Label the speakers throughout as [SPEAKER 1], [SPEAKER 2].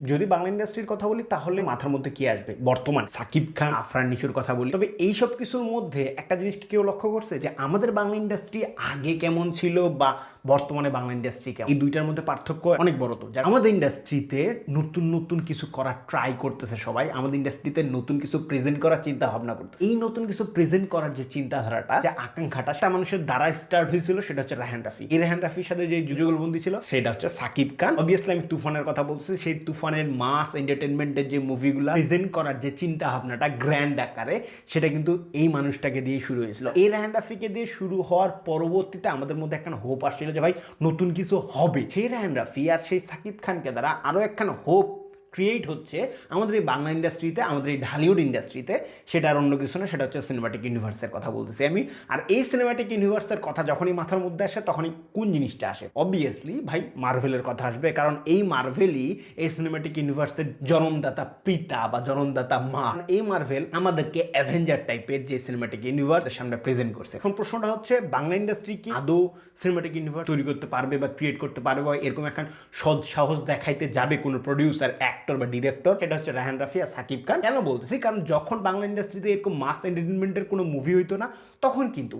[SPEAKER 1] যদি বাংলা ইন্ডাস্ট্রির কথা বলি তাহলে মাথার মধ্যে কি আসবে? বর্তমান সাকিব খান, আফরান নিশোর কথা বলি। তবে এই সব কিছুর মধ্যে একটা জিনিস কি কেউ লক্ষ্য করছে যে আমাদের বাংলা ইন্ডাস্ট্রি আগে কেমন ছিল বা বর্তমানে বাংলা ইন্ডাস্ট্রি কেমন? এই দুইটার মধ্যে পার্থক্য অনেক বড়। তো আমাদের ইন্ডাস্ট্রিতে নতুন নতুন কিছু করার ট্রাই করতেছে সবাই। আমাদের ইন্ডাস্ট্রিতে নতুন কিছু প্রেজেন্ট করার চিন্তা ভাবনা করতেছে। এই নতুন কিছু প্রেজেন্ট করার যে চিন্তাধারাটা, যে আকাঙ্ক্ষাটা, সেটা মানুষের দ্বারা স্টার্ট হয়েছিল, সেটা হচ্ছে রায়হান রাফি। এই রায়হান রাফির সাথে যে যুগলবন্দি ছিল সেটা হচ্ছে সাকিব খান। অবভিয়াসলি আমি তুফানের কথা বলছি। সেই তুফানের মাস এন্টারটেনমেন্টের যে মুভিগুলো প্রেজেন্ট করার যে চিন্তা ভাবনাটা গ্র্যান্ড আকারে, সেটা কিন্তু এই মানুষটাকে দিয়ে শুরু হয়েছিল। এই রায়হান রাফিকে দিয়ে শুরু হওয়ার পরবর্তীতে আমাদের মধ্যে একখানা হোপ আসছিল যে ভাই নতুন কিছু হবে। সেই রায়হান রাফি আর সেই সাকিব খানকে দ্বারা আরো একখানা হোপ ক্রিয়েট হচ্ছে আমাদের এই বাংলা ইন্ডাস্ট্রিতে, আমাদের এই ঢালিউড ইন্ডাস্ট্রিতে। সেটা আর অন্য কিছু না, সেটা হচ্ছে সিনেমাটিক ইউনিভার্সের কথা বলতেছি আমি। আর এই সিনেমাটিক ইউনিভার্সের কথা যখনই মাথার মধ্যে আসে তখনই কোন জিনিসটা আসে? অবভিয়াসলি ভাই মার্ভেলের কথা আসবে, কারণ এই মার্ভেলই এই সিনেমাটিক ইউনিভার্সের জন্মদাতা পিতা বা জন্মদাতা মা। এই মার্ভেল আমাদেরকে অ্যাভেঞ্জার টাইপের যে সিনেমাটিক ইউনিভার্সের সামনে প্রেজেন্ট করছে। এখন প্রশ্নটা হচ্ছে বাংলা ইন্ডাস্ট্রি কি আদৌ সিনেমাটিক ইউনিভার্স তৈরি করতে পারবে বা ক্রিয়েট করতে পারবে, বা এরকম এখন সৎ সাহস দেখাইতে যাবে কোনো প্রডিউসার, অ্যাক্টর বা ডিরেক্টর? সেটা হচ্ছে রায়হান রাফি আর সাকিব খান। কেন বলতেছি? কারণ যখন বাংলা ইন্ডাস্ট্রিতে এরকম মাস এন্টারটেনমেন্টের কোনো মুভি হইতো না, তখন কিন্তু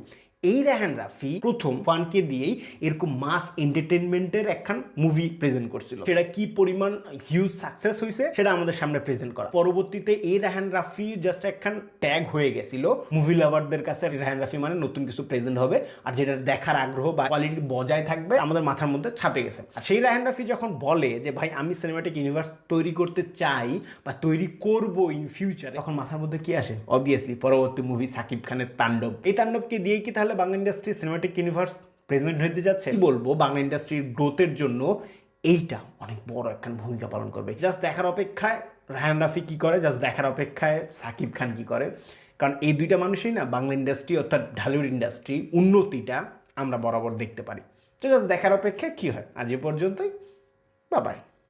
[SPEAKER 1] এই রায়হান রাফি প্রথম ফানকে দিয়েই এরকম মাস এন্টারটেনমেন্টের একখান মুভি প্রেজেন্ট করছিল। সেটা কি পরিমাণ হিউজ সাকসেস হয়েছে সেটা আমাদের সামনে প্রেজেন্ট করা। পরবর্তীতে এই রায়হান রাফি জাস্ট একখান ট্যাগ হয়ে গেছিল মুভি লাভারদের কাছে। রায়হান রাফি মানে নতুন কিছু প্রেজেন্ট হবে, আর যেটা দেখার আগ্রহ বা কোয়ালিটি বজায় থাকবে আমাদের মাথার মধ্যে ছাপে গেছে। আর সেই রায়হান রাফি যখন বলে যে ভাই আমি সিনেমাটিক ইউনিভার্স তৈরি করতে চাই বা তৈরি করব ইন ফিউচারে, তখন মাথার মধ্যে কি আসে? অবভিয়াসলি পরবর্তী মুভি সাকিব খানের তাণ্ডব। এই তাণ্ডবকে দিয়েই কি তাহলে Bangla industry cinematic universe present হতে যাচ্ছে? কি বলবো, বাংলা ইন্ডাস্ট্রির গ্রোথের জন্য এইটা অনেক বড় একখান ভূমিকা পালন করবে। জাস্ট দেখার অপেক্ষায় রায়হান রাফি কি করে, জাস্ট দেখার অপেক্ষায় সাকিব খান কি করে। কারণ এই দুইটা মানুষই না বাংলা ইন্ডাস্ট্রি অর্থাৎ ঢালিউড ইন্ডাস্ট্রি উন্নতিটা আমরা বরাবর দেখতে পারি। তো জাস্ট দেখার অপেক্ষায় কি হয়। আজ এ পর্যন্তই, বাই বাই।